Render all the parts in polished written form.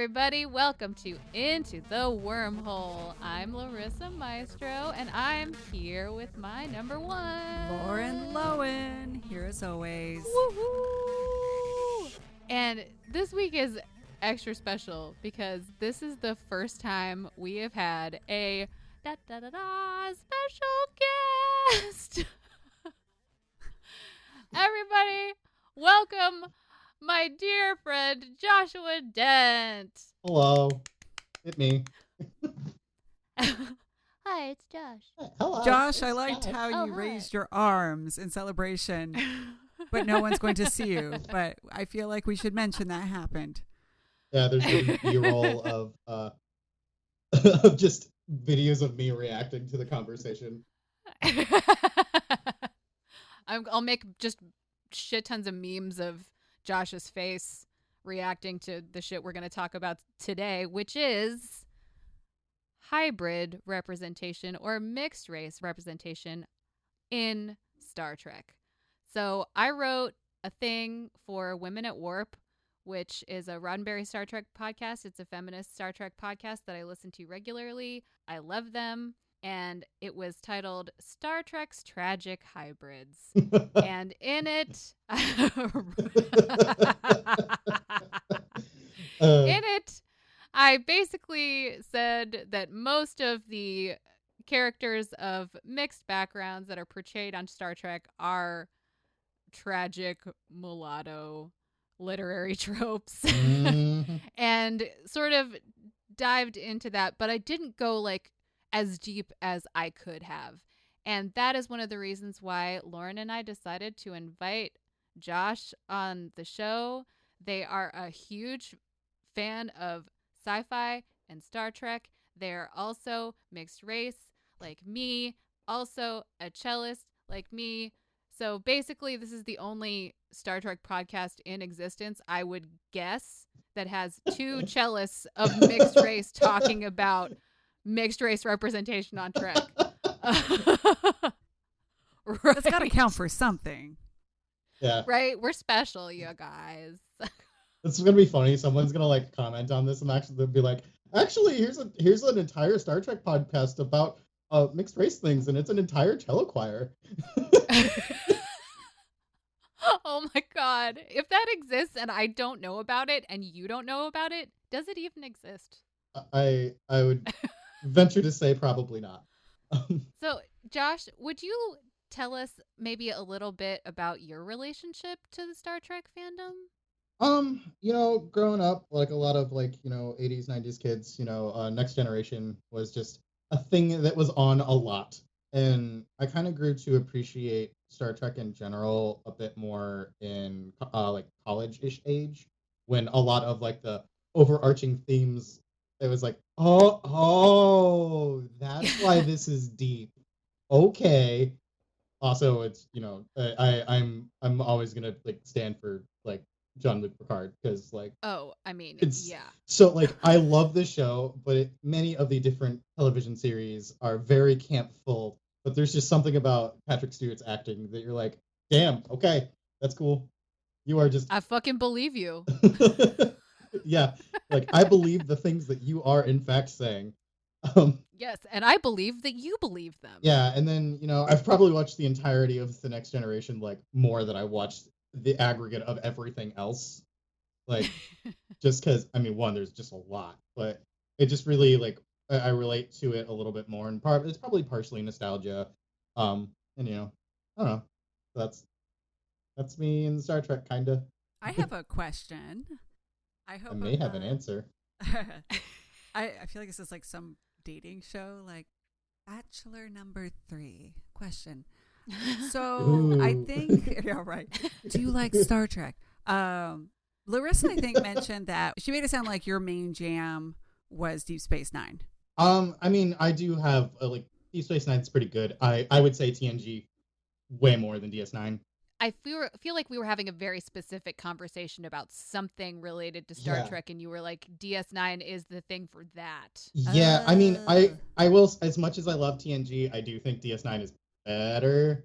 everybody. Welcome to Into the Wormhole. I'm Larissa Maestro, and I'm here with my number one, Lauren Lowen, here as always. Woohoo! And this week is extra special because this is the first time we have had a special guest. Everybody, welcome my dear friend Joshua Dent. Hello, it's me. Hi, it's Josh. Hello, Josh, I liked how you hi. raised your arms in celebration, but no one's going to see you. But I feel like we should mention that happened. Yeah, there's a B-roll of of just videos of me reacting to the conversation. I'll make just shit tons of memes of Josh's face reacting to the shit we're going to talk about today, which is hybrid representation or mixed race representation in Star Trek. So I wrote a thing for Women at Warp, which is a Roddenberry Star Trek podcast. It's a feminist Star Trek podcast that I listen to regularly. I love them. And it was titled Star Trek's Tragic Hybrids. And in it, I basically said that most of the characters of mixed backgrounds that are portrayed on Star Trek are tragic mulatto literary tropes. And sort of dived into that, but I didn't go like as deep as I could have. And that is one of the reasons why Lauren and I decided to invite Josh on the show. They are a huge fan of sci-fi and Star Trek. They're also mixed race like me, also a cellist like me. So basically, this is the only Star Trek podcast in existence, I would guess, that has two cellists of mixed race talking about mixed race representation on Trek. Right. That's got to count for something. Yeah. Right? We're special, you guys. This is gonna be funny. Someone's gonna like comment on this and actually they'll be like, actually, here's an entire Star Trek podcast about mixed race things, and it's an entire cello choir. Oh my god. If that exists and I don't know about it and you don't know about it, does it even exist? I would venture to say probably not. So, Josh, would you tell us maybe a little bit about your relationship to the Star Trek fandom? Growing up, like a lot of 80s, 90s kids, Next Generation was just a thing that was on a lot. And I kind of grew to appreciate Star Trek in general a bit more in college-ish age, when a lot of like the overarching themes, it was like, oh, that's why this is deep. Okay. Also, it's I'm always gonna like stand for like Jean-Luc Picard because yeah. So like I love the show, but many of the different television series are very campful. But there's just something about Patrick Stewart's acting that you're like, damn, okay, that's cool. You are just I fucking believe you. Yeah, like I believe the things that you are in fact saying. Yes, and I believe that you believe them. Yeah, and then I've probably watched the entirety of The Next Generation like more than I watched the aggregate of everything else. Like, just because one, there's just a lot, but it just really like I relate to it a little bit more, and it's probably partially nostalgia. And I don't know. That's me in Star Trek, kinda. I have a question. I may have an answer. I feel like this is like some dating show, like Bachelor number 3 question. So Ooh. I think, yeah, right. Do you like Star Trek? Larissa, I think, mentioned that she made it sound like your main jam was Deep Space Nine. I do have Deep Space Nine's pretty good. I would say TNG way more than DS9. I feel like we were having a very specific conversation about something related to Star Trek, and you were like, DS9 is the thing for that. Yeah, I will, as much as I love TNG, I do think DS9 is better.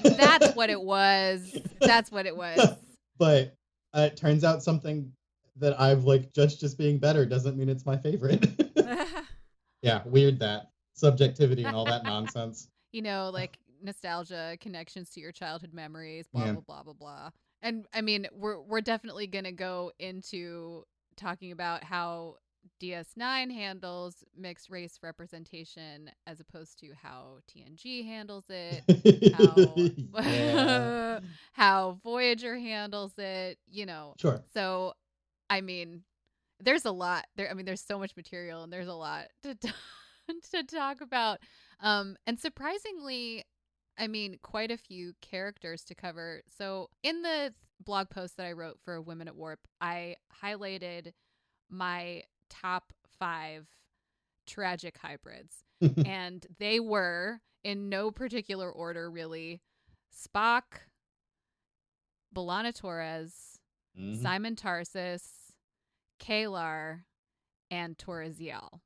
That's what it was. That's what it was. But it turns out something that I've like judged as being better doesn't mean it's my favorite. Yeah, weird that subjectivity and all that nonsense. Like nostalgia, connections to your childhood memories, blah Yeah. blah blah blah blah. And I mean, we're definitely gonna go into talking about how DS9 handles mixed race representation as opposed to how TNG handles it, Yeah. how Voyager handles it, Sure. So, I mean, there's a lot there. I mean, there's so much material and there's a lot to talk about. And surprisingly, I mean, quite a few characters to cover. So in the blog post that I wrote for Women at Warp, I highlighted my top 5 tragic hybrids. And they were, in no particular order really, Spock, B'Elanna Torres, Simon Tarsus, Kalar, and Torres-Yal.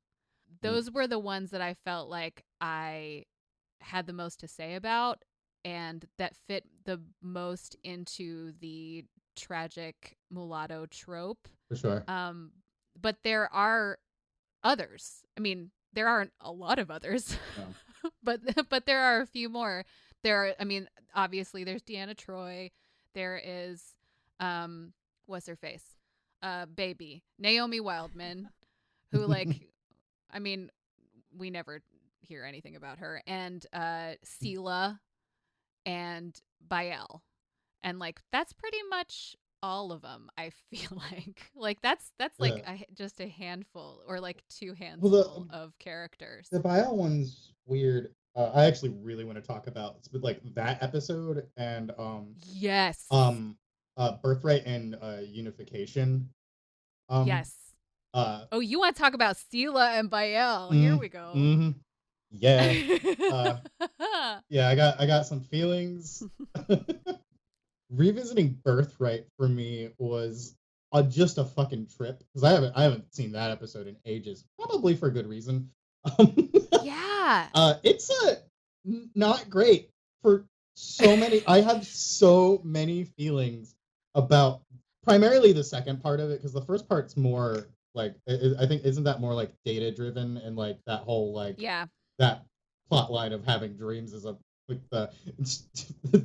Those were the ones that I felt like I had the most to say about and that fit the most into the tragic mulatto trope. For sure. But there are others. I mean, there aren't a lot of others, no. but there are a few more. Obviously there's Deanna Troi. There is, what's her face? Baby. Naomi Wildman, who I mean, we never hear anything about her. And Sela and Bael. And that's pretty much all of them, I feel like. That's just a handful or 2 handfuls of characters. The Bael one's weird. I actually really want to talk about that episode and yes. Birthright and Unification. Yes. You want to talk about Sela and Bael? Here we go. Mm-hmm. Yeah. Yeah, I got some feelings. Revisiting Birthright for me was just a fucking trip because I haven't seen that episode in ages, probably for good reason. Yeah. It's not great for so many. I have so many feelings about primarily the second part of it because the first part's more I think isn't that more data driven and that whole that plot line of having dreams as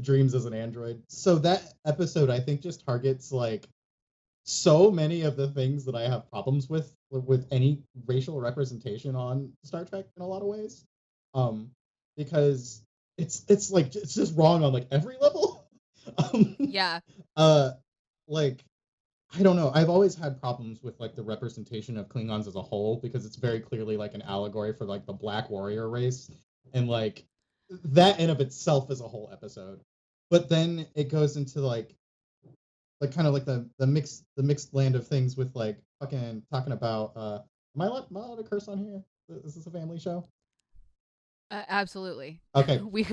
dreams as an android. So that episode I think just targets so many of the things that I have problems with any racial representation on Star Trek in a lot of ways. Because it's just wrong on every level. Yeah. I don't know. I've always had problems with the representation of Klingons as a whole because it's very clearly an allegory for the Black Warrior race, and that in of itself is a whole episode. But then it goes into kind of the mixed land of things with fucking talking about. Am I allowed to curse on here? Is this a family show? Absolutely. Okay. We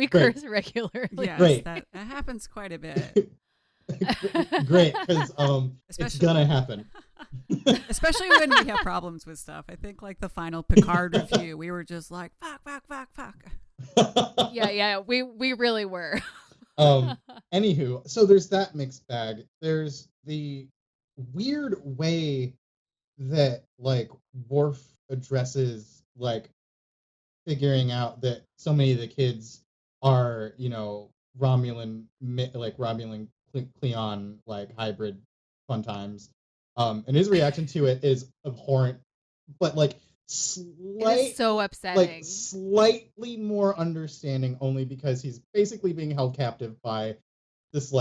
curse regularly. Yes, Great. That happens quite a bit. Great, because it's gonna happen. Especially when we have problems with stuff. I think the final Picard review, we were just fuck. Yeah, we really were. Anywho, so there's that mixed bag. There's the weird way that Worf addresses figuring out that so many of the kids are Romulan Klingon hybrid fun times. And his reaction to it is abhorrent, but it is so upsetting. Slightly more understanding only because he's basically being held captive by this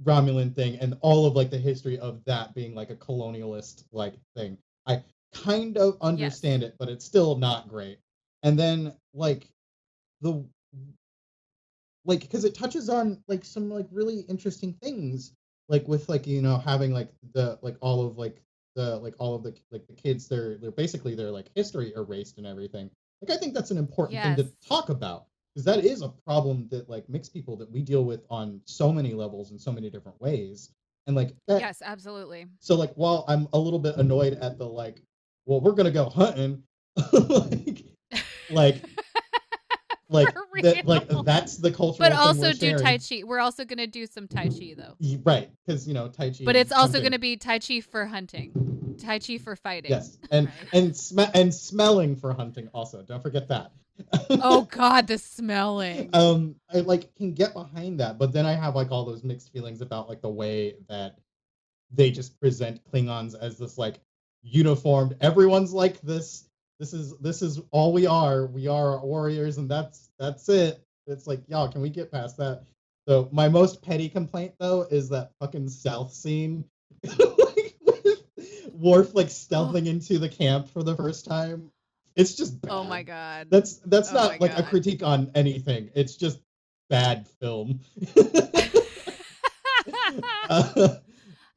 Romulan thing and all of the history of that being a colonialist thing. I kind of understand it, but it's still not great. And then because it touches on some really interesting things with having all of the kids they're basically their history erased and everything. I think that's an important thing to talk about because that is a problem that mixed people that we deal with on so many levels in so many different ways. And that, yes, absolutely. So while I'm a little bit annoyed at the well, we're gonna go hunting like For that, like real. that's the cultural But thing also we're do sharing. Tai Chi. We're also going to do some Tai Chi, though. Right, because Tai Chi. But it's and also hunting. going to be Tai Chi for hunting, Tai Chi for fighting. Yes, and right? and smelling for hunting also. Don't forget that. Oh God, the smelling. I like can get behind that, but then I have like all those mixed feelings about like the way that they just present Klingons as this like uniformed. Everyone's like this. This is all we are. We are warriors, and that's it. It's like, y'all, can we get past that? So my most petty complaint though is that fucking stealth scene, like with Worf like stealthing into the camp for the first time. It's just bad. Oh my God. That's Oh not my like a God. critique on anything. It's just bad film.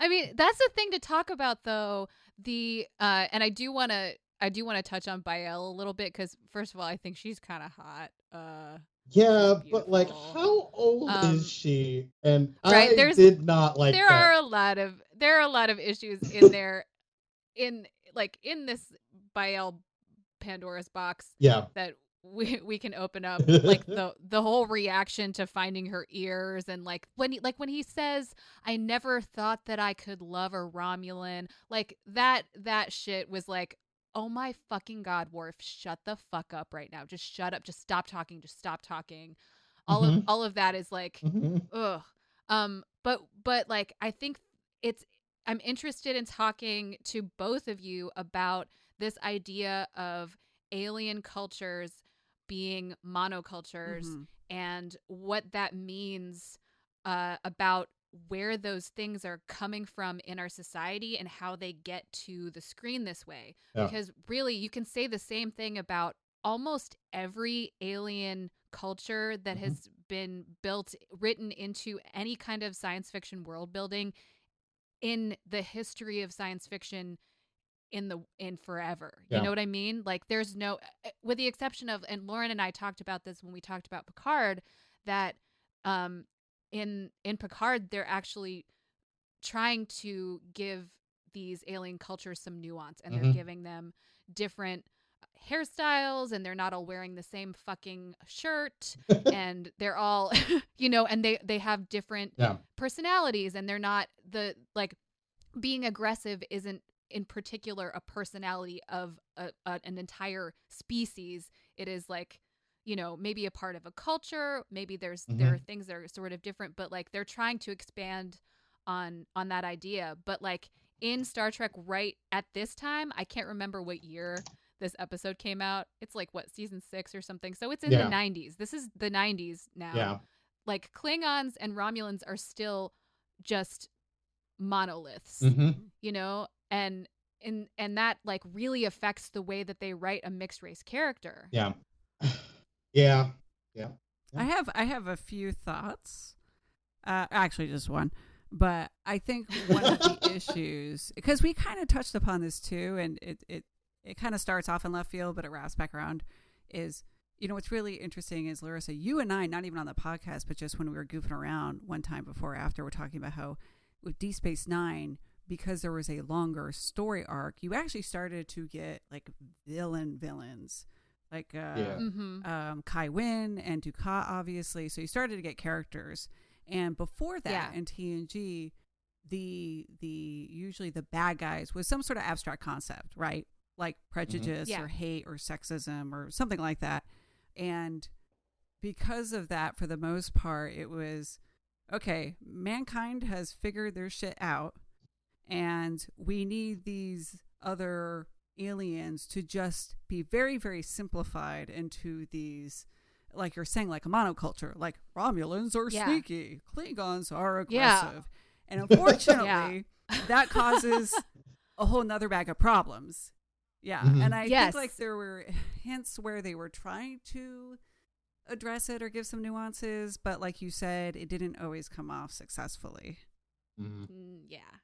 I mean, that's the thing to talk about, though. And I do want to touch on Bael a little bit because, first of all, I think she's kind of hot. Yeah, She's but like, beautiful. how old is she? And Right, I did not like there that. are a lot of issues in there, in this Bael Pandora's box. Yeah. That we can open up, like the whole reaction to finding her ears, and like when he says, "I never thought that I could love a Romulan," like that shit was like, oh my fucking God, Worf, shut the fuck up right now. Just shut up. Just stop talking. Just stop talking. All of that is like, ugh. But like, I think I'm interested in talking to both of you about this idea of alien cultures being monocultures and what that means about where those things are coming from in our society and how they get to the screen this way. Yeah. Because really, you can say the same thing about almost every alien culture that has been written into any kind of science fiction world building in the history of science fiction in forever. You know what I mean? Like, there's no, with the exception of, and Lauren and I talked about this when we talked about Picard, that in Picard they're actually trying to give these alien cultures some nuance, and they're giving them different hairstyles, and they're not all wearing the same fucking shirt, and they're all and they have different personalities, and they're not being aggressive isn't in particular a personality of an entire species. It is like, maybe a part of a culture. Maybe there are things that are sort of different, but like they're trying to expand on that idea. But like in Star Trek right at this time, I can't remember what year this episode came out. It's like what, season 6 or something. So it's in the 90s. This is the 90s now. Yeah. Like Klingons and Romulans are still just monoliths, and that like really affects the way that they write a mixed race character. Yeah. I have a few thoughts. Actually, just one. But I think one of the issues, because we kind of touched upon this too, and it kind of starts off in left field, but it wraps back around, is, what's really interesting is, Larissa, you and I, not even on the podcast, but just when we were goofing around one time before or after, we're talking about how with Deep Space Nine, because there was a longer story arc, you actually started to get like villains, like Kai Wynn and Dukat, obviously. So you started to get characters. And before that, in TNG, the usually the bad guys was some sort of abstract concept, right? Like prejudice or hate or sexism or something like that. And because of that, for the most part, it was, okay, mankind has figured their shit out, and we need these other aliens to just be very, very simplified into these, like you're saying, like a monoculture, like Romulans are sneaky, Klingons are aggressive. And unfortunately, that causes a whole nother bag of problems. And I think like there were hints where they were trying to address it or give some nuances, but like you said, it didn't always come off successfully.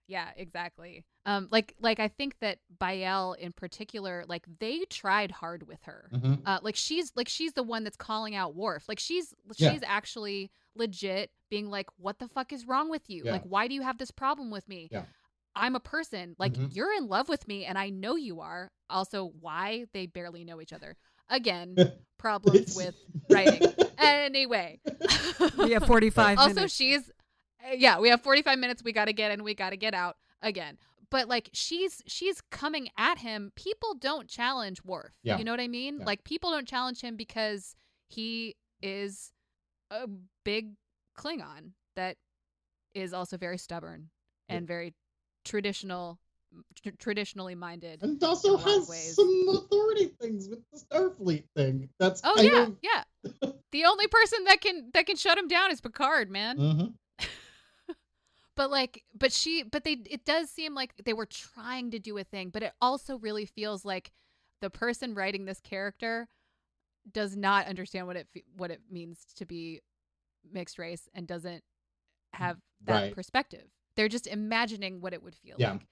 Yeah, exactly. Like I think that Bael in particular, like they tried hard with her. Like she's the one that's calling out Worf. Like she's actually legit being like, what the fuck is wrong with you? Like, why do you have this problem with me? I'm a person. Like, you're in love with me, and I know you are. Also, why? They barely know each other. Again, problems with writing. Anyway. We have 45 also, minutes. we have 45 minutes. We got to get in. We got to get out again. But like she's coming at him. People don't challenge Worf. Yeah. You know what I mean? Yeah. Like people don't challenge him because he is a big Klingon that is also very stubborn and very traditionally minded. And also has some authority things with the Starfleet thing. That's yeah. The only person that can shut him down is Picard, man. Mm-hmm. It does seem like they were trying to do a thing, but it also really feels like the person writing this character does not understand what it means to be mixed race and doesn't have that perspective. They're just imagining what it would feel like.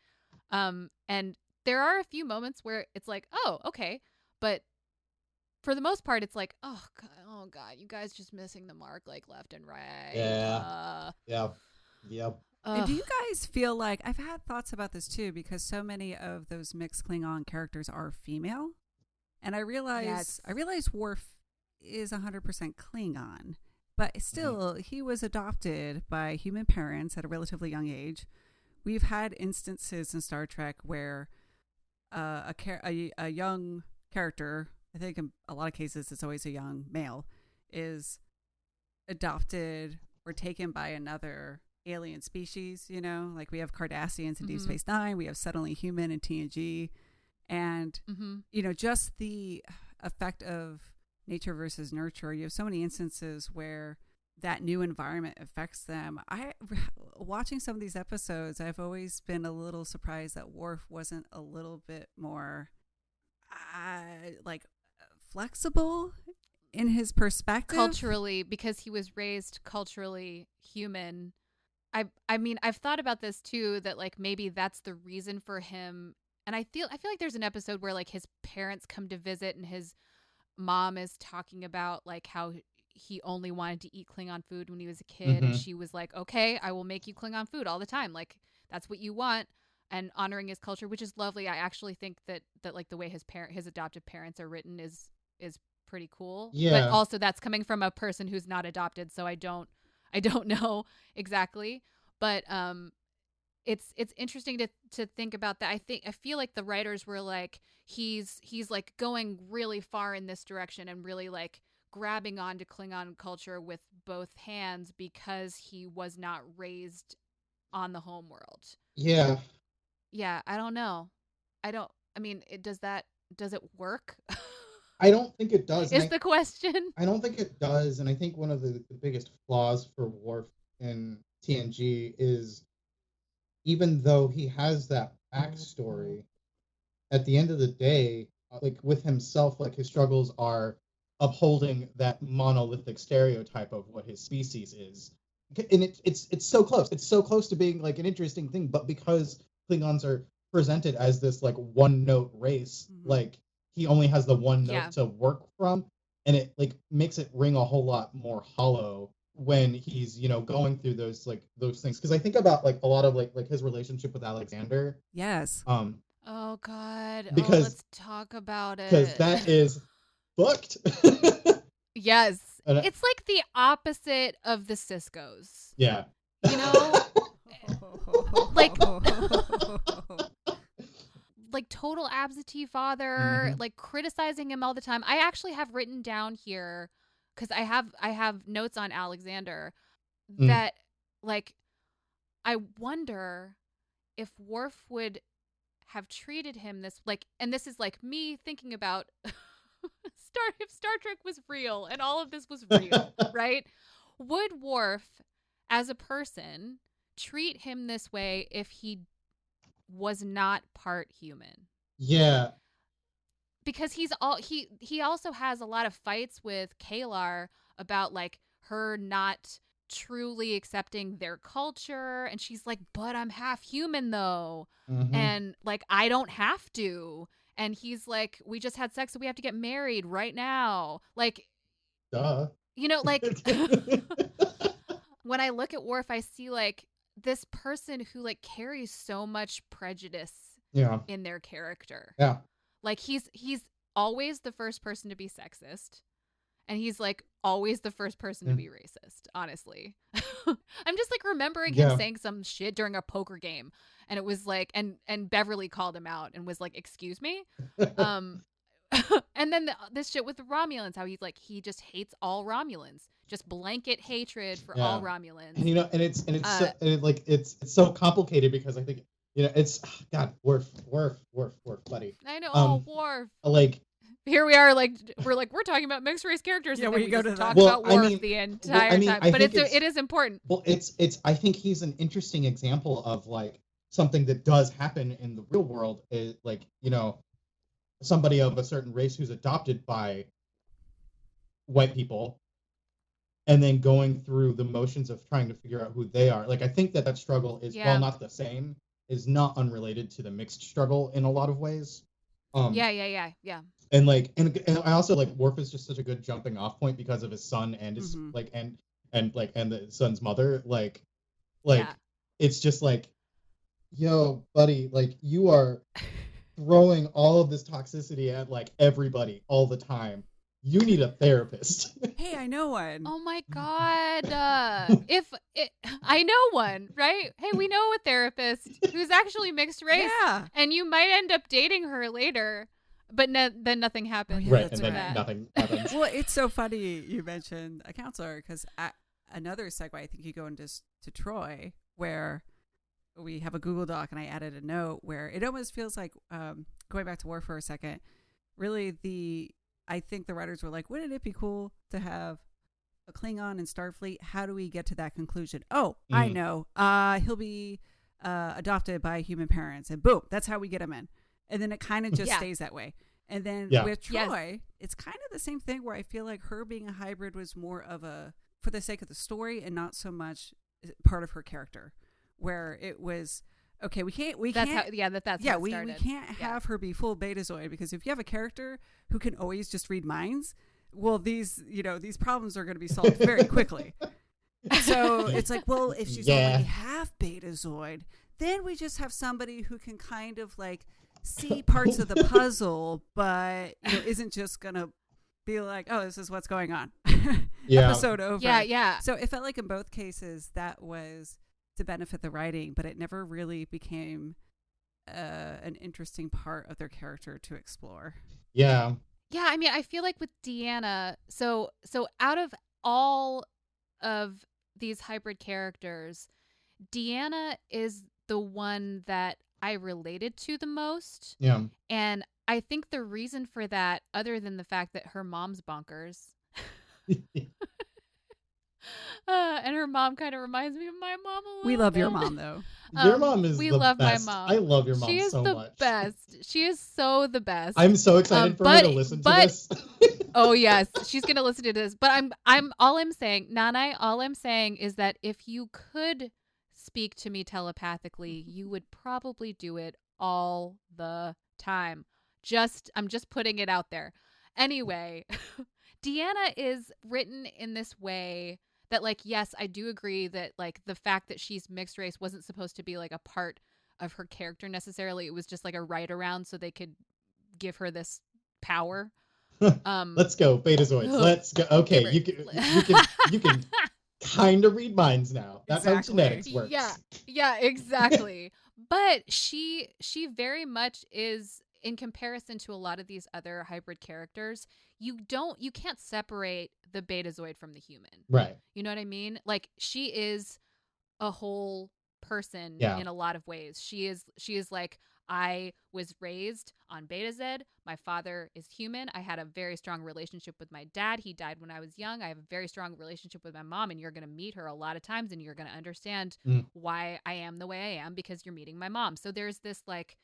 And there are a few moments where it's like, oh, okay, but for the most part, it's like, oh god, you guys just missing the mark like left and right. Yep. And do you guys feel like, I've had thoughts about this too, because so many of those mixed Klingon characters are female, and I realize Worf is 100% Klingon, but still he was adopted by human parents at a relatively young age. We've had instances in Star Trek where a young character, I think in a lot of cases it's always a young male, is adopted or taken by another alien species, you know, like we have Cardassians in Deep Space Nine, we have Suddenly Human in TNG, and you know, just the effect of nature versus nurture. You have so many instances where that new environment affects them. Watching some of these episodes, I've always been a little surprised that Worf wasn't a little bit more like flexible in his perspective culturally, because he was raised culturally human. I mean, I've thought about this too, that like maybe that's the reason for him. And I feel like there's an episode where like his parents come to visit and his mom is talking about like how he only wanted to eat Klingon food when he was a kid, and she was like, okay, I will make you Klingon food all the time, like that's what you want, and honoring his culture, which is lovely. I actually think that like the way his adoptive parents are written is pretty cool. But also that's coming from a person who's not adopted, so I don't know exactly, but it's interesting to think about that. I feel like the writers were like, he's like going really far in this direction and really like grabbing onto Klingon culture with both hands because he was not raised on the home world. Yeah, I don't know. I mean, does it work? I don't think it does. Is the question. I don't think it does, and I think one of the biggest flaws for Worf in TNG is, even though he has that backstory, at the end of the day, like with himself, like his struggles are upholding that monolithic stereotype of what his species is, and it's so close. It's so close to being like an interesting thing, but because Klingons are presented as this like one note race, like he only has the one note to work from, and it like makes it ring a whole lot more hollow when he's, you know, going through those things. Because I think about like a lot of like his relationship with Alexander. Yes. Oh God. Because let's talk about it. Because that is fucked. Yes. It's like the opposite of the Ciscos. Yeah. You know? like total absentee father, like criticizing him all the time. I actually have written down here, because I have notes on Alexander, that like I wonder if Worf would have treated him this, like, and this is like me thinking about if Star Trek was real and all of this was real, right? Would Worf as a person treat him this way if he was not part human? Yeah. Because he also has a lot of fights with Kalar about like her not truly accepting their culture, and she's like, but I'm half human though, and like I don't have to, and he's like, we just had sex so we have to get married right now, like, duh, you know, like when I look at Worf, I see like this person who like carries so much prejudice in their character. Yeah. Like he's always the first person to be sexist. And he's like always the first person to be racist, honestly. I'm just like remembering him saying some shit during a poker game. And it was like, and Beverly called him out and was like, excuse me? And then this shit with the Romulans, how he's like, he just hates all Romulans. Just blanket hatred for all Romulans. And, you know, and it's it's so complicated because I think, you know, it's, God, Worf, buddy. I know, Worf. Like, here we are, we're talking about mixed race characters. Yeah, and then we go to talk that. about Worf the entire time. But it is important. Well, it's. I think he's an interesting example of like something that does happen in the real world. Is like, you know, somebody of a certain race who's adopted by white people, and then going through the motions of trying to figure out who they are. Like, I think that struggle is, while not the same, is not unrelated to the mixed struggle in a lot of ways. Yeah. And like, and I also like Worf is just such a good jumping off point because of his son and his like, and the son's mother. Like, it's just like, yo, buddy, like you are throwing all of this toxicity at like everybody all the time. You need a therapist. Hey, I know one. Oh my God. I know one, right? Hey, we know a therapist who's actually mixed race. Yeah. And you might end up dating her later, but then nothing happens. Right, and then nothing happens. Well, it's so funny you mentioned a counselor because another segue, I think you go into to Troy, where we have a Google Doc and I added a note where it almost feels like, going back to War for a second, really I think the writers were like, wouldn't it be cool to have a Klingon in Starfleet? How do we get to that conclusion? Oh, I know. He'll be adopted by human parents, and boom, that's how we get him in. And then it kind of just stays that way. And then with Troy, it's kind of the same thing where I feel like her being a hybrid was more of a, for the sake of the story and not so much part of her character, where it was, okay, we can't have her be full Betazoid, because if you have a character who can always just read minds, well, these problems are going to be solved very quickly. So it's like, well, if she's already half Betazoid, then we just have somebody who can kind of like see parts of the puzzle, but isn't just going to be like, oh, this is what's going on. Episode over. Yeah. So it felt like in both cases that was to benefit the writing, but it never really became an interesting part of their character to explore. Yeah. I mean, I feel like with Deanna, so out of all of these hybrid characters, Deanna is the one that I related to the most. Yeah. And I think the reason for that, other than the fact that her mom's bonkers, and her mom kind of reminds me of my mom a little We love bit. your mom, though. Your mom is we the love best. my mom. I love your mom she is so the much. best. She is so the best. I'm so excited for her to listen to this. Oh yes, she's gonna listen to this. But all I'm saying, Nanai, all I'm saying is that if you could speak to me telepathically, you would probably do it all the time. I'm just putting it out there. Anyway, Deanna is written in this way that, like, yes, I do agree that, like, the fact that she's mixed race wasn't supposed to be, like, a part of her character necessarily. It was just, like, a write around so they could give her this power. Let's go, Betazoids. Let's go. Okay, you can kind of read minds now. That's how genetics works. Yeah, exactly. But she very much is, in comparison to a lot of these other hybrid characters, you can't separate the Betazoid from the human. Right. You know what I mean? Like, she is a whole person in a lot of ways. She is like, I was raised on Betazed. My father is human. I had a very strong relationship with my dad. He died when I was young. I have a very strong relationship with my mom, and you're going to meet her a lot of times, and you're going to understand why I am the way I am, because you're meeting my mom. So there's this, like,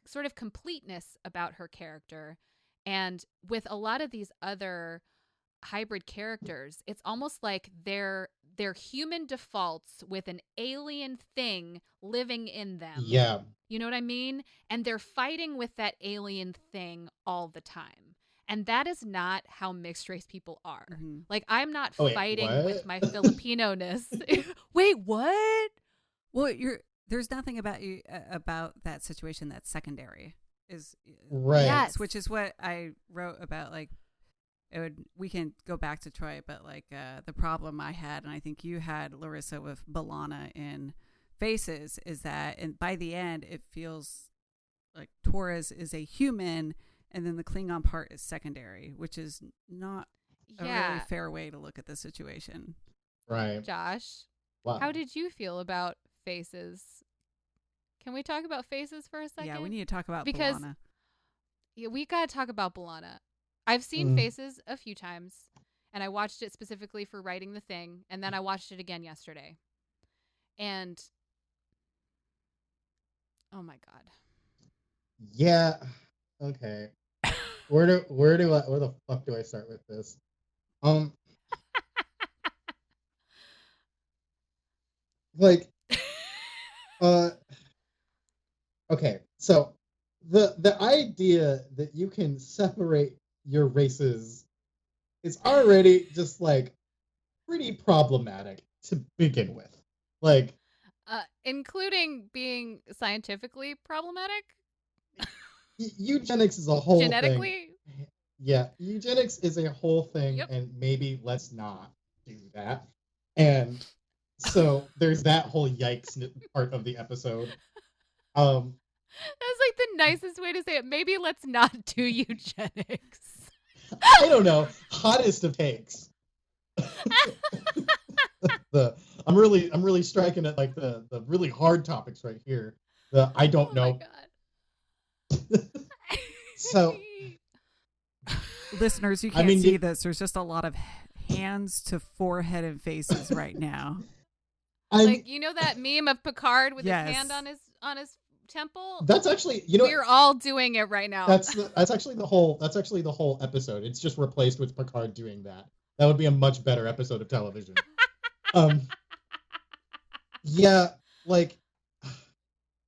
sort of completeness about her character. And with a lot of these other hybrid characters, it's almost like they're human defaults with an alien thing living in them. Yeah. You know what I mean? And they're fighting with that alien thing all the time. And that is not how mixed race people are. Mm-hmm. Like, I'm not fighting with my Filipino-ness. Wait, what? Well, there's nothing about you about that situation that's secondary. Is right. Yes. Which is what I wrote about, like, we can go back to Troy, but like the problem I had, and I think you had, Larissa, with B'Elanna in Faces, is that by the end it feels like Torres is a human, and then the Klingon part is secondary, which is not a really fair way to look at the situation. Right. Josh, wow. How did you feel about Faces? Can we talk about Faces for a second? Yeah, we need to talk about because B'Elanna. Yeah, we gotta talk about B'Elanna. I've seen Faces a few times, and I watched it specifically for writing the thing, and then I watched it again yesterday. And oh my god. Yeah. Okay. Where the fuck do I start with this? Like, okay. So the idea that you can separate your races is already just like pretty problematic to begin with. Like, including being scientifically problematic. Eugenics is a whole Genetically? thing. Yeah, eugenics is a whole thing, Yep. and maybe let's not do that. And so there's that whole yikes part of the episode. That's like the nicest way to say it. Maybe let's not do eugenics. I don't know. Hottest of takes. I'm really striking at like the really hard topics right here. The I don't know. My God. So, listeners, you can't see this. There's just a lot of hands to forehead and faces right now. Like, you know that meme of Picard with his hand on his temple? That's actually, we're all doing it right now. That's actually the whole episode. It's just replaced with Picard doing that. That would be a much better episode of television. Yeah, like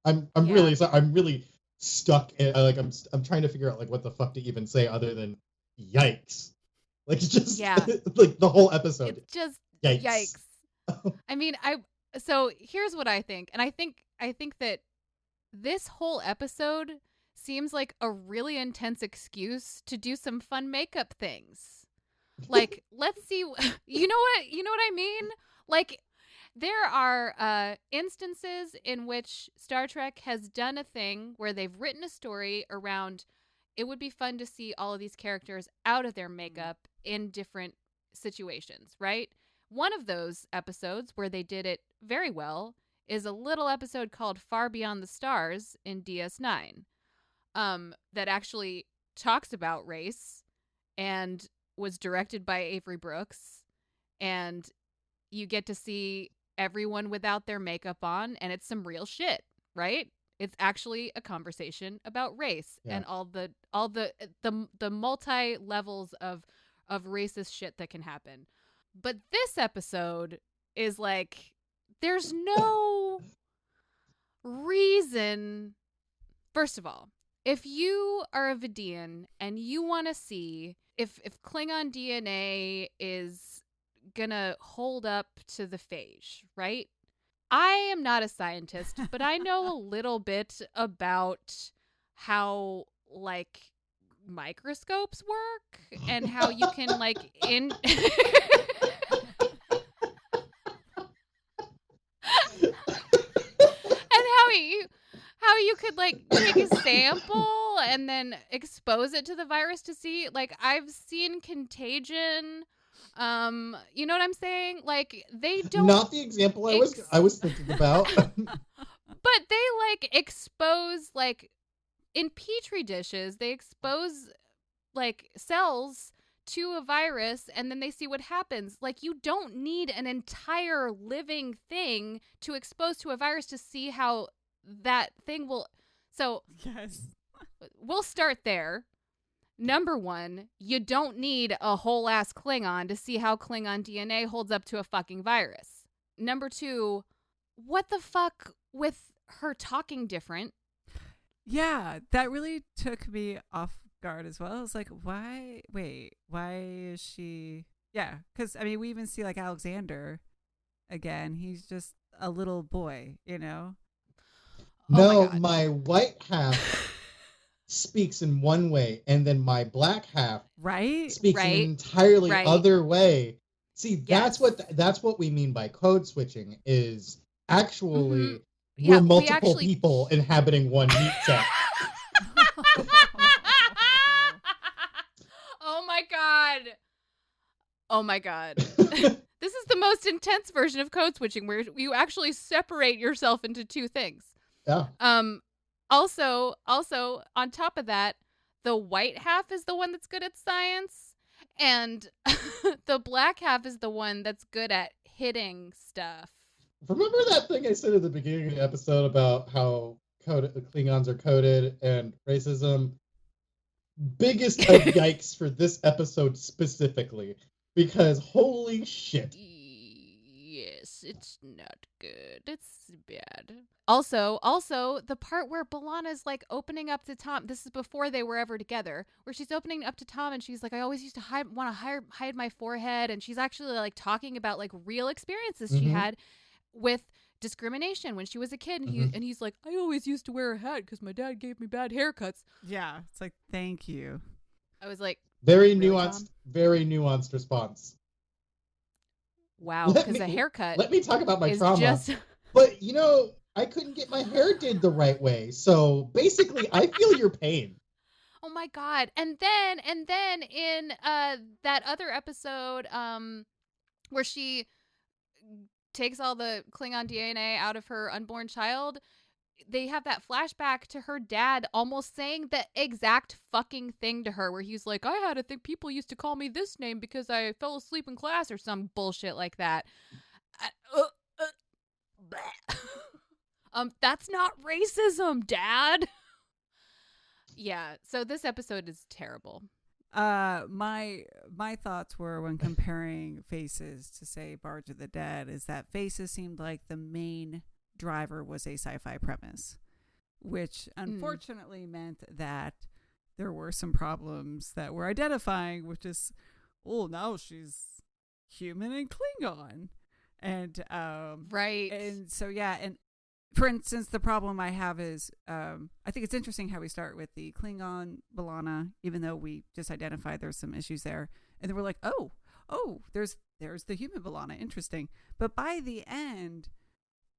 I'm really sorry. I'm really stuck in, like I'm trying to figure out like what the fuck to even say other than yikes. Like it's just like the whole episode. It's just yikes. I mean, so here's what I think. And I think that this whole episode seems like a really intense excuse to do some fun makeup things. Like, let's see, you know what I mean? Like, there are instances in which Star Trek has done a thing where they've written a story around, it would be fun to see all of these characters out of their makeup in different situations, right? One of those episodes where they did it very well is a little episode called Far Beyond the Stars in DS9 that actually talks about race and was directed by Avery Brooks. And you get to see everyone without their makeup on, and it's some real shit, right? It's actually a conversation about race and all the multi levels of racist shit that can happen. But this episode is like, there's no reason. First of all, if you are a Vidian and you want to see if Klingon DNA is gonna hold up to the phage, right? I am not a scientist, but I know a little bit about how like microscopes work and how you can like and how you could like take a sample and then expose it to the virus to see. Like, I've seen Contagion. You know what I'm saying? Like, they don't. Not the example I was thinking about. But they like expose, like, in petri dishes, they expose like cells to a virus and then they see what happens. Like, you don't need an entire living thing to expose to a virus to see how that thing will. So yes, we'll start there. Number one, you don't need a whole ass Klingon to see how Klingon DNA holds up to a fucking virus. Number two, what the fuck with her talking different? Yeah, that really took me off guard as well. I was like, why is she? Yeah, because I mean, we even see like Alexander again. He's just a little boy, you know. No, my white half speaks in one way, and then my black half speaks in an entirely other way. See, that's what we mean by code switching, is actually we're multiple people inhabiting one meat set. Oh my god. Oh my god. This is the most intense version of code switching, where you actually separate yourself into two things. Yeah. Also, on top of that, the white half is the one that's good at science, and the black half is the one that's good at hitting stuff. Remember that thing I said at the beginning of the episode about how the Klingons are coded and racism? Biggest of yikes for this episode specifically, because holy shit. Yes, it's not good. It's bad. Also, the part where B'Elanna's like opening up to Tom. This is before they were ever together. Where she's opening up to Tom, and she's like, "I always used to hide my forehead," and she's actually like talking about like real experiences she had with discrimination when she was a kid, and he's like, "I always used to wear a hat because my dad gave me bad haircuts." Yeah, it's like, thank you. I was like, very really, nuanced, Tom? Very nuanced response. Wow, because a haircut. Let me talk about my trauma. But I couldn't get my hair did the right way, so basically, I feel your pain. Oh my god! And then in that other episode, where she takes all the Klingon DNA out of her unborn child, they have that flashback to her dad almost saying the exact fucking thing to her, where he's like, "I had to think people used to call me this name because I fell asleep in class," or some bullshit like that. That's not racism, Dad. Yeah, so this episode is terrible. My thoughts were, when comparing Faces to, say, Barge of the Dead, is that Faces seemed like the main driver was a sci-fi premise, which unfortunately meant that there were some problems that we're identifying, which is, now she's human and Klingon, and right, and so and for instance, the problem I have is, I think it's interesting how we start with the Klingon B'Elanna, even though we just identified there's some issues there. And then we're like, oh, there's the human B'Elanna. Interesting. But by the end,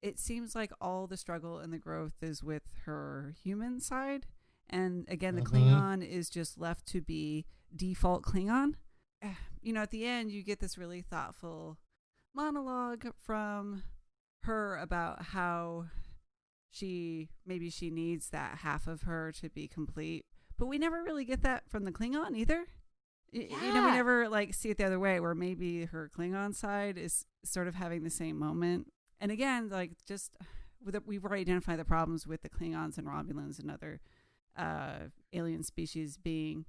it seems like all the struggle and the growth is with her human side. And again, the Klingon is just left to be default Klingon. At the end, you get this really thoughtful monologue from her about how she needs that half of her to be complete, but we never really get that from the Klingon either. We never see it the other way, where maybe her Klingon side is sort of having the same moment. And again, we've already identified the problems with the Klingons and Romulans and other alien species being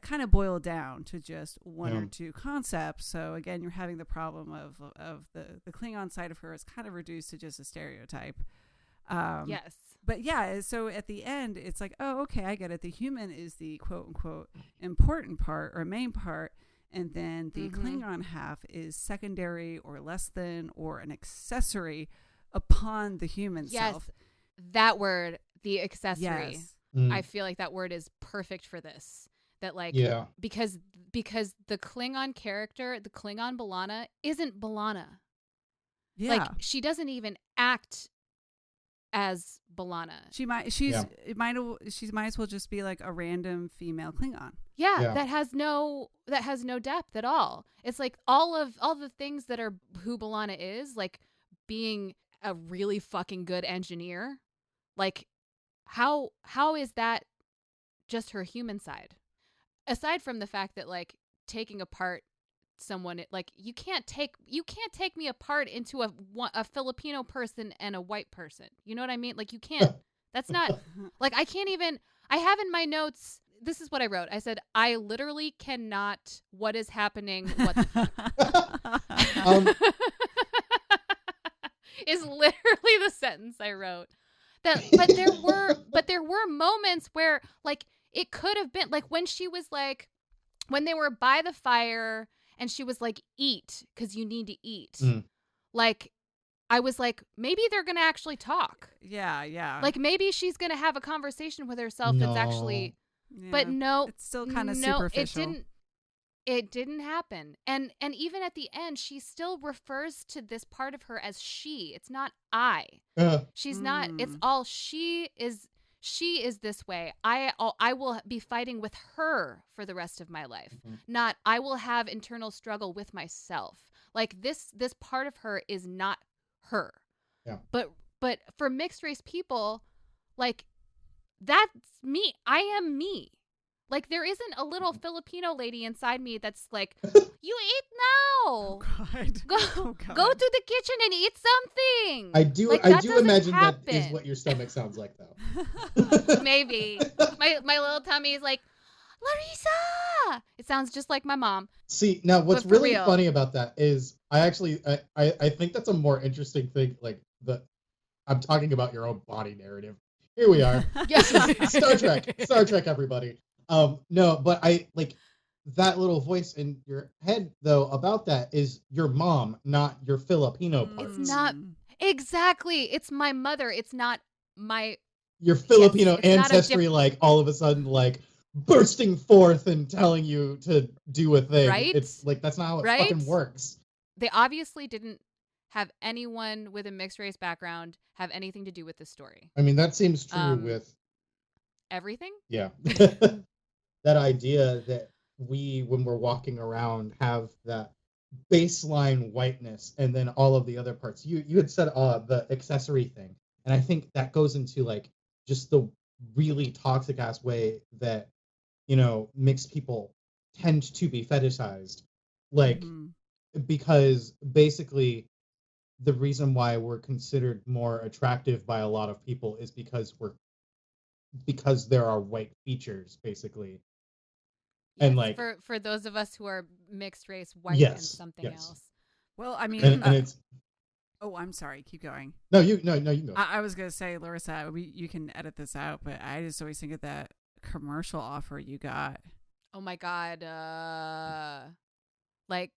kind of boiled down to just one or two concepts. So again, you're having the problem of the Klingon side of her is kind of reduced to just a stereotype. Yes. But so at the end, it's like, oh, okay, I get it. The human is the quote unquote important part or main part, and then the Klingon half is secondary or less than or an accessory upon the human self. Yes, that word, the accessory. Yes. I feel like that word is perfect for this. That because the Klingon character, the Klingon B'Elanna, isn't B'Elanna. Yeah. She doesn't even act as B'Elanna. She might as well just be like a random female Klingon. Yeah, that has no depth at all. It's like all the things that are who B'Elanna is, like being a really fucking good engineer. Like how is that just her human side? Aside from the fact that taking apart someone, you can't take me apart into a Filipino person and a white person. You know what I mean? You can't. That's not I can't even. I have in my notes. This is what I wrote. I said, I literally cannot. What is happening? What the fuck? Is literally the sentence I wrote. But there were moments where it could have been when she was when they were by the fire and she was eat because you need to eat. I was like, maybe they're going to actually talk. Yeah. Like maybe she's going to have a conversation with herself that's actually, but no, it's still kind of superficial. It didn't happen. And even at the end, she still refers to this part of her as she. It's not I. She's not. It's all she is. She is this way. I will be fighting with her for the rest of my life. Not I will have internal struggle with myself. Like this part of her is not her. Yeah. But for mixed race people, like that's me. I am me. Like there isn't a little Filipino lady inside me that's like, you eat now. Oh God. Go to the kitchen and eat something. I do imagine that is what your stomach sounds like though. Maybe. My little tummy is like, Larissa. It sounds just like my mom. See, now what's really funny about that is I think that's a more interesting thing. Like I'm talking about your own body narrative. Here we are. Star Trek, everybody. No, but I like that little voice in your head though about that is your mom, not your Filipino parts. It's not exactly. It's my mother. It's not your Filipino ancestry. Like all of a sudden, like bursting forth and telling you to do a thing. Right? It's like that's not how it fucking works. They obviously didn't have anyone with a mixed race background have anything to do with this story. I mean, that seems true with everything. Yeah. That idea that we, when we're walking around, have that baseline whiteness and then all of the other parts. You had said the accessory thing. And I think that goes into like just the really toxic ass way that, mixed people tend to be fetishized. Like, because basically the reason why we're considered more attractive by a lot of people is because there are white features, basically. Yes, and like for those of us who are mixed race, white and something else. Well, I mean, and it's. Oh, I'm sorry. Keep going. No, you can go. I was gonna say, Larissa, you can edit this out, but I just always think of that commercial offer you got. Oh my God! Like,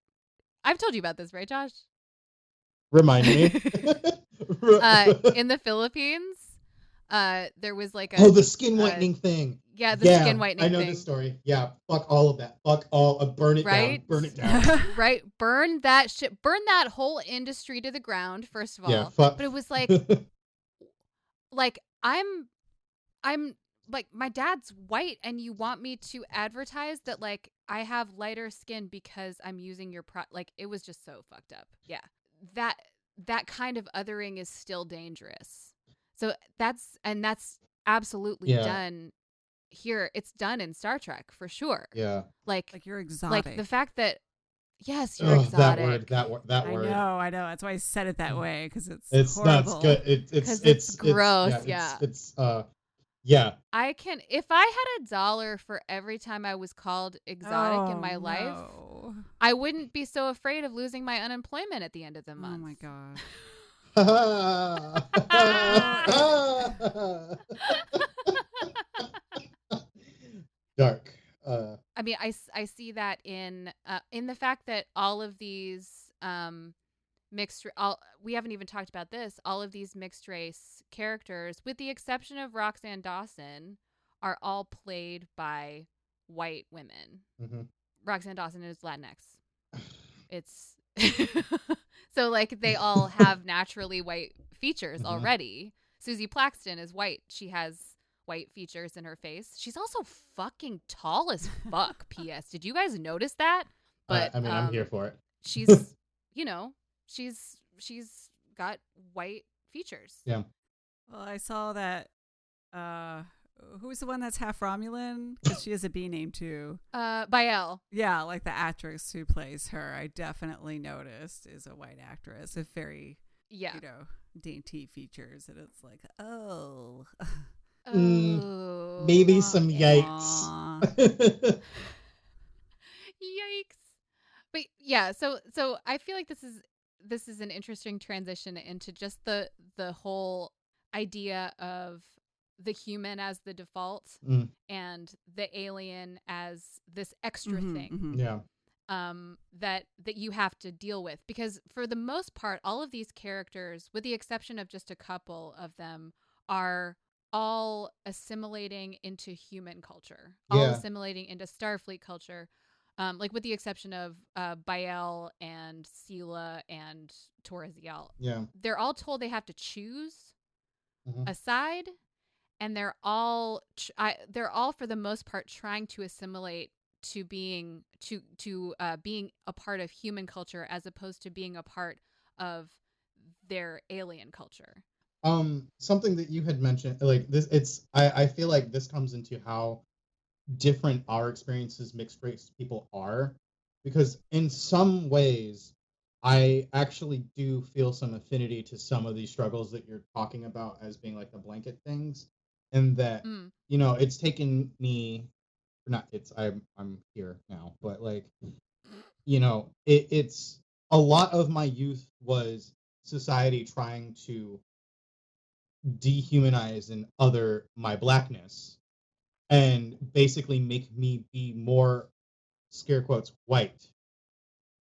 I've told you about this, right, Josh? Remind me. In the Philippines, there was like the skin whitening thing. Yeah, the skin whitening thing. I know this story. Yeah, fuck all of that. Fuck all. Burn it down. Burn it down. Right, burn that shit. Burn that whole industry to the ground. First of all, yeah, fuck. But it was like, like I'm like my dad's white, and you want me to advertise that like I have lighter skin because I'm using your like it was just so fucked up. Yeah, that kind of othering is still dangerous. So that's absolutely done here. It's done in Star Trek for sure. Yeah. Like you're exotic. Like the fact that yes, you're exotic. That word. I know. That's why I said it that way because it's horrible. Not good. It's gross. It's if I had $1 for every time I was called exotic in my life, I wouldn't be so afraid of losing my unemployment at the end of the month. Oh my God. Dark. I mean, I see that in the fact that all of these we haven't even talked about this. All of these mixed race characters, with the exception of Roxanne Dawson, are all played by white women. Mm-hmm. Roxanne Dawson is Latinx. It's so like they all have naturally white features already. Susie Plaxton is white. She has white features in her face. She's also fucking tall as fuck. P.S. Did you guys notice that? But I mean, I'm here for it. She's, she's got white features. Yeah. Well, I saw that. Who's the one that's half Romulan? Because she has a B name too. Bael. Yeah, like the actress who plays her. I definitely noticed is a white actress. A very, dainty featers, and it's like, oh. Maybe some yikes. Yikes. But yeah, so I feel like this is an interesting transition into just the whole idea of the human as the default and the alien as this extra thing. Yeah. that you have to deal with, because for the most part, all of these characters, with the exception of just a couple of them, are all assimilating into human culture, all Yeah. assimilating into Starfleet culture. Like with the exception of Bael and Sela and Toraziel, Yeah. they're all told they have to choose Mhm. a side, and they're all for the most part trying to assimilate to being being a part of human culture as opposed to being a part of their alien culture. Something that you had mentioned, like this, I feel like this comes into how different our experiences mixed race people are, because in some ways I actually do feel some affinity to some of these struggles that you're talking about as being like the blanket things, and that, Mm. it's taken me, not it's I'm here now, but like, it's a lot of my youth was society trying to dehumanize and other my blackness and basically make me be more, scare quotes, white,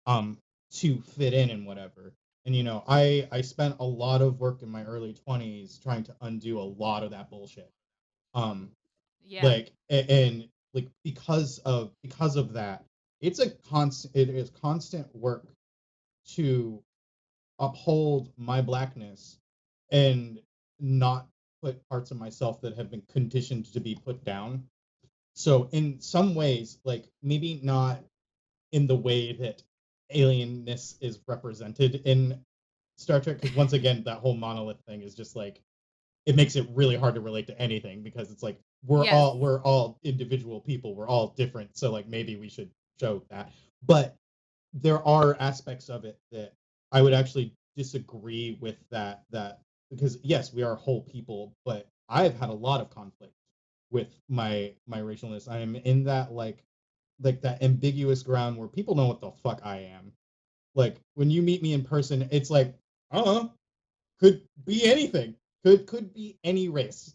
um to fit in and whatever. And I spent a lot of work in my early 20s trying to undo a lot of that bullshit. um Yeah. like and like because of that, it is constant work to uphold my blackness and not put parts of myself that have been conditioned to be put down. So in some ways, like maybe not in the way that alienness is represented in Star Trek, because once again, that whole monolith thing is just like, it makes it really hard to relate to anything, because it's like Yes. we're all individual people, we're all different, so like maybe we should show that. But there are aspects of it that I would actually disagree with, that because yes, we are whole people, but I've had a lot of conflict with my racialness. I am in that like that ambiguous ground where people know what the fuck I am. Like when you meet me in person, it's like, I don't know, could be anything. Could be any race.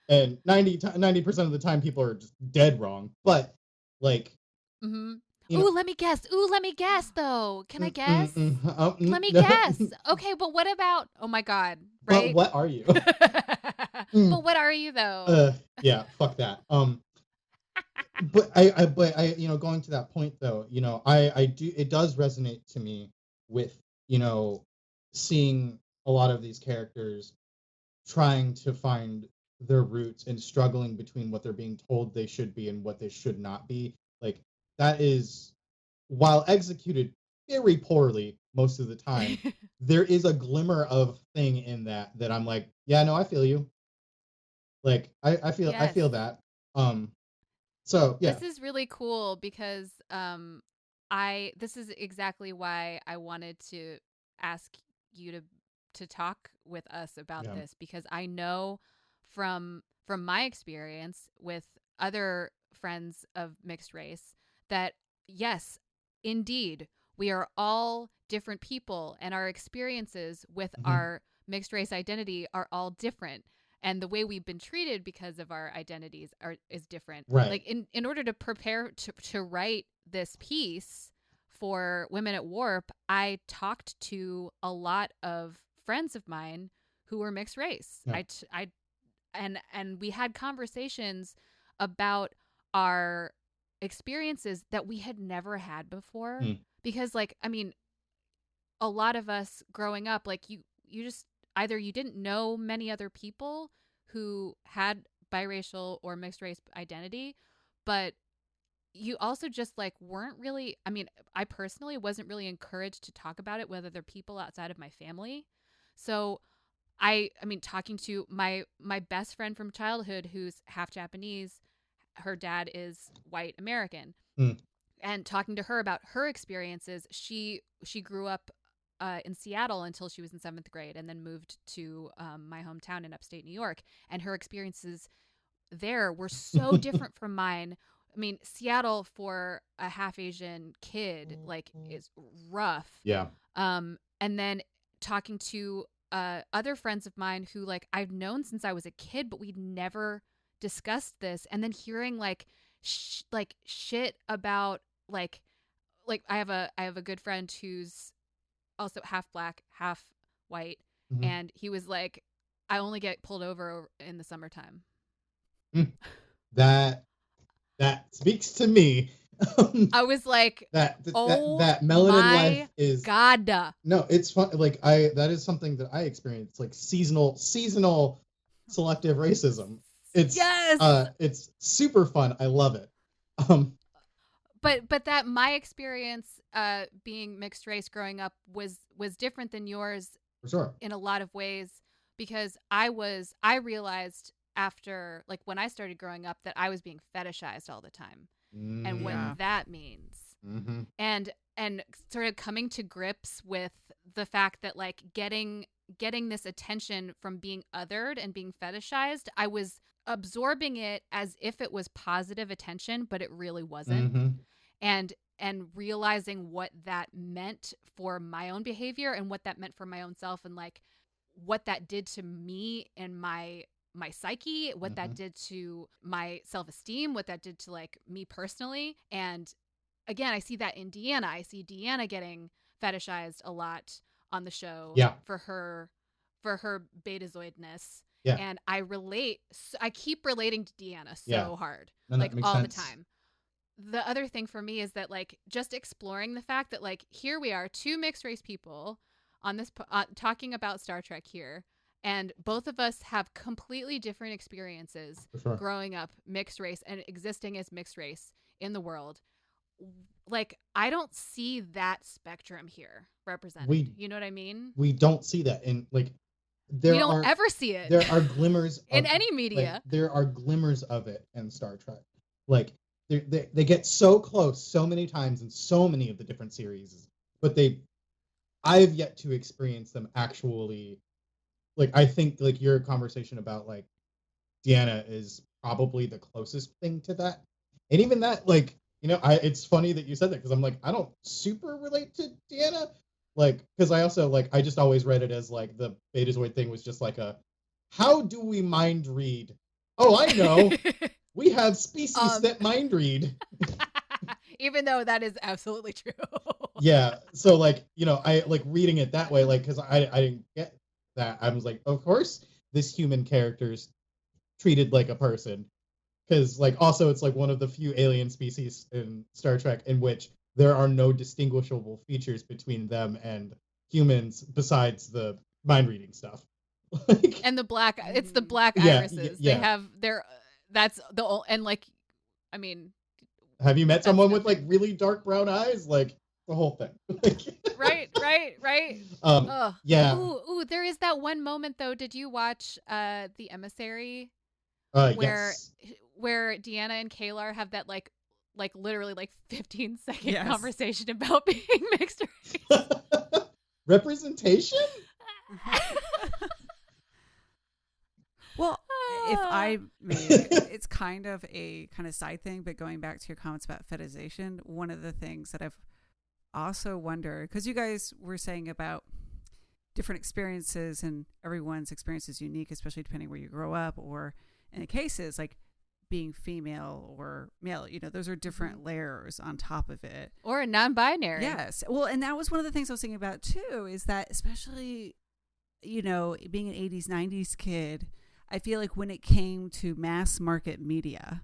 And 90% of the time people are just dead wrong. But like, Mm-hmm. you know, Ooh, let me guess. Ooh, let me guess though. Can I guess? Let me no. guess. Okay, but what about, oh my God, But right? what are you? But what are you though? Yeah, fuck that. But I, going to that point though, I do, it does resonate to me with, seeing a lot of these characters trying to find their roots and struggling between what they're being told they should be and what they should not be. Like, that is, while executed very poorly most of the time, there is a glimmer of thing in that I'm like, yeah, no, I feel you. Like, I Yes. feel that. So yeah. This is really cool because this is exactly why I wanted to ask you to talk with us about Yeah. this, because I know from my experience with other friends of mixed race that yes, indeed, we are all different people and our experiences with Mhm. our mixed race identity are all different, and the way we've been treated because of our identities is different. Right. Like in order to prepare to write this piece for Women at Warp, I talked to a lot of friends of mine who were mixed race. Yeah. And we had conversations about our experiences that we had never had before, Mm. because like, I mean, a lot of us growing up, like you just, either you didn't know many other people who had biracial or mixed race identity, but you also just like weren't really, I mean, I personally wasn't really encouraged to talk about it with other people outside of my family. So I mean, talking to my best friend from childhood who's half Japanese, her dad is white American, Mm. and talking to her about her experiences, she grew up in Seattle until she was in 7th grade, and then moved to my hometown in upstate New York. And her experiences there were so different from mine. I mean, Seattle for a half Asian kid like is rough. Yeah. And then talking to other friends of mine who like I've known since I was a kid, but we'd never discussed this, and then hearing like shit about like like I have a good friend who's also half black, half white, and he was like, I only get pulled over in the summertime. That speaks to me. I was like, that melanin my life is God. No, it's fun. Like that is something that I experience. Like seasonal selective racism. It's it's super fun. I love it. But that my experience being mixed race growing up was different than yours for sure in a lot of ways, because I realized after, like, when I started growing up that I was being fetishized all the time, and what that means, and sort of coming to grips with the fact that, like, getting this attention from being othered and being fetishized, I was absorbing it as if it was positive attention, but it really wasn't. And realizing what that meant for my own behavior and what that meant for my own self, and like what that did to me and my psyche, what that did to my self-esteem, what that did to like me personally. And again, I see that in Deanna. I see Deanna getting fetishized a lot on the show for her betazoidness. Yeah. And I keep relating to Deanna so hard, and like all sense. the time. The other thing for me is that, like, just exploring the fact that, like, here we are, two mixed race people on this talking about Star Trek here, and both of us have completely different experiences growing up mixed race and existing as mixed race in the world. Like, I don't see that spectrum here represented. You know what I mean? We don't see that in, like, we don't ever see it. There are glimmers in any media. Like, there are glimmers of it in Star Trek. Like, they get so close so many times in so many of the different series, but I've yet to experience them actually. Like, I think, like, your conversation about, like, Deanna is probably the closest thing to that. And even that, like, you know, it's funny that you said that, because I'm like, I don't super relate to Deanna. Like, because I also, like, I just always read it as, like, the Betazoid thing was just like how do we mind read? Oh, I know. We have species that mind read. Even though that is absolutely true. Yeah. So, like, you know, I like reading it that way, like, because I didn't get that. I was like, of course, this human character's treated like a person. Because, like, also, it's like one of the few alien species in Star Trek in which there are no distinguishable features between them and humans besides the mind reading stuff. And it's the black irises. They have that's the, and like, I mean, have you met someone with like really dark brown eyes? Like, the whole thing. Right. Yeah. Ooh, there is that one moment though. Did you watch The Emissary? Yes. Where Deanna and Kalar have that like literally like 15-second conversation about being mixed race. Representation? Well, if I may, it's kind of a side thing, but going back to your comments about fetishization, one of the things that I've also wondered, because you guys were saying about different experiences and everyone's experience is unique, especially depending where you grow up, or in the cases like being female or male, you know, those are different layers on top of it. Or a non-binary. Yes. Well, and that was one of the things I was thinking about too, is that especially, you know, being an 80s, 90s kid, I feel like when it came to mass market media,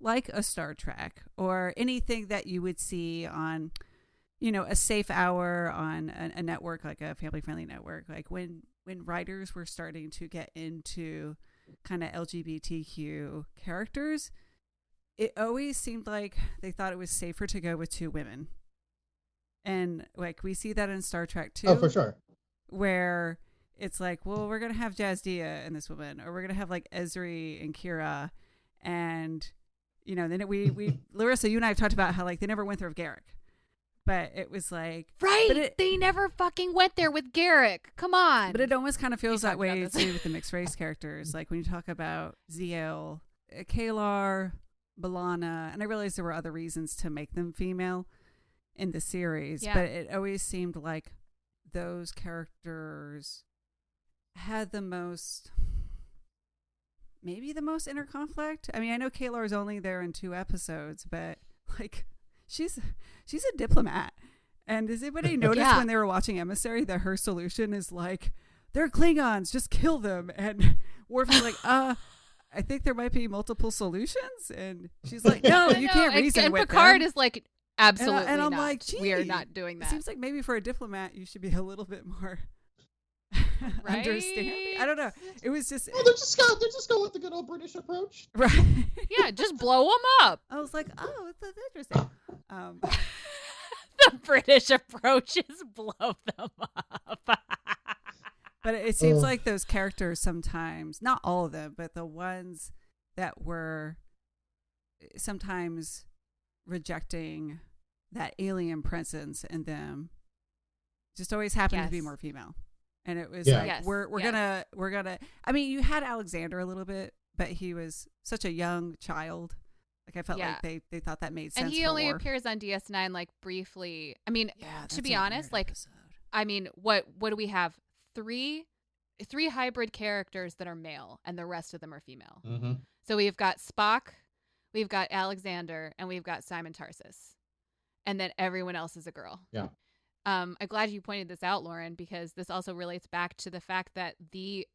like a Star Trek or anything that you would see on, you know, a safe hour on a network, like a family-friendly network, like when writers were starting to get into kind of LGBTQ characters, it always seemed like they thought it was safer to go with two women. And like we see that in Star Trek too. Oh, for sure. Where it's like, well, we're going to have Jazdia and this woman, or we're going to have like Ezri and Kira. And, you know, then we Larissa, you and I have talked about how like they never went there with Garrick. But it was like... Right! They never fucking went there with Garrick. Come on! But it almost kind of feels that way too with the mixed race characters. Like when you talk about Ziel, Kalar, B'Elanna, and I realize there were other reasons to make them female in the series, but it always seemed like those characters had the most... maybe the most inner conflict. I mean, I know Kalar is only there in 2 episodes, but like... she's a diplomat. And does anybody notice Yeah. when they were watching Emissary that her solution is like, they're Klingons, just kill them? And Worf is like, I think there might be multiple solutions. And she's like, no, you can't reason and with Picard them. is like, absolutely and I'm not. like, gee, we are not doing It that. seems like maybe for a diplomat, you should be a little bit more Right? understanding. I don't know. It was just, Oh, they're just going with the good old British approach. right. Yeah, just blow them up. I was like, oh, that's interesting. The British approach is blow them up. But it seems like those characters sometimes, not all of them, but the ones that were sometimes rejecting that alien presence in them just always happened to be more female. And it was like, we're gonna, I mean, you had Alexander a little bit, but he was such a young child. Like I felt like they thought that made sense. And he only appears on DS9 like briefly. I mean, to be honest, like episode. I mean, what do we have? Three hybrid characters that are male, and the rest of them are female. Mm-hmm. So we've got Spock, we've got Alexander, and we've got Simon Tarsus, and then everyone else is a girl. Yeah. I'm glad you pointed this out, Lauren, because this also relates back to the fact that the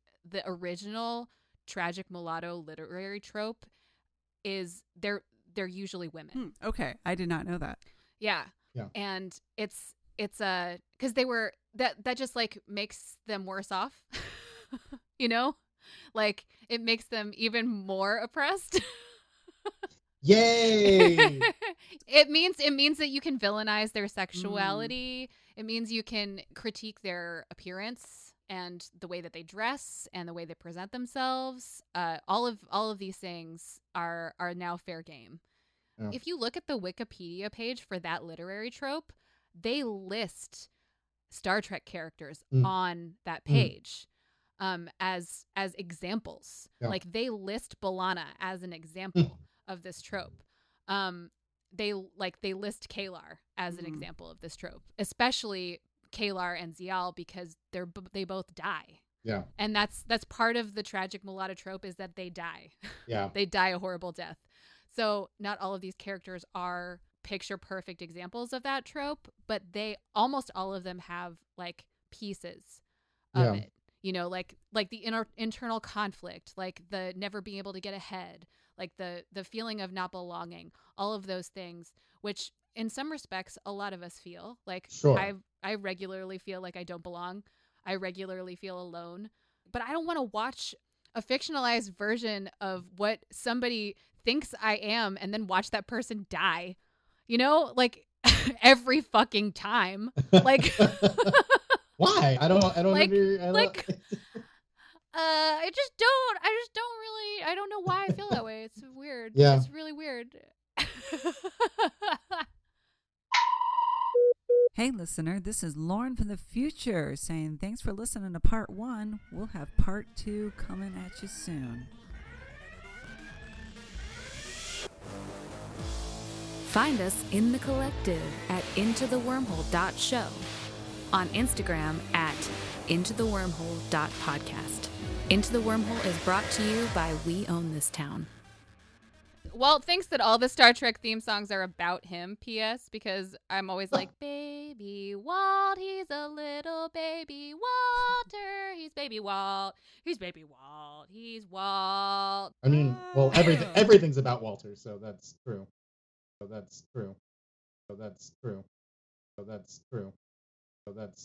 original tragic mulatto literary trope is they're usually women. Okay, I did not know that. Yeah. And it's because they were that just like makes them worse off. You know, like it makes them even more oppressed. Yay! It means that you can villainize their sexuality. It means you can critique their appearance and the way that they dress and the way they present themselves. All of these things are now fair game. Yeah. If you look at the Wikipedia page for that literary trope, they list Star Trek characters on that page as examples. Yeah. Like they list B'Elanna as an example of this trope. They list Kalar as an example of this trope, especially Kalar and Zial, because they both die. Yeah. And that's part of the tragic mulatto trope, is that they die. Yeah. They die a horrible death. So not all of these characters are picture perfect examples of that trope, but almost all of them have like pieces of it. You know, like the internal conflict, like the never being able to get ahead, like the feeling of not belonging, all of those things, which in some respects a lot of us feel. Like I regularly feel like I don't belong. I regularly feel alone. But I don't want to watch a fictionalized version of what somebody thinks I am and then watch that person die. You know, like every fucking time. Like why? I don't like, like I just don't really, I don't know why I feel that way. It's weird. Yeah. It's really weird. Hey, listener, this is Lauren from the future saying thanks for listening to part 1. We'll have part 2 coming at you soon. Find us in the collective at intothewormhole.show, on Instagram at intothewormhole.podcast. Into the Wormhole is brought to you by We Own This Town. Walt thinks that all the Star Trek theme songs are about him, P.S., because I'm always like, baby Walt, he's a little baby Walter. He's baby Walt. He's baby Walt. He's Walt. I mean, well, everything's about Walter, so that's true. So that's true. So that's true. So that's true. So that's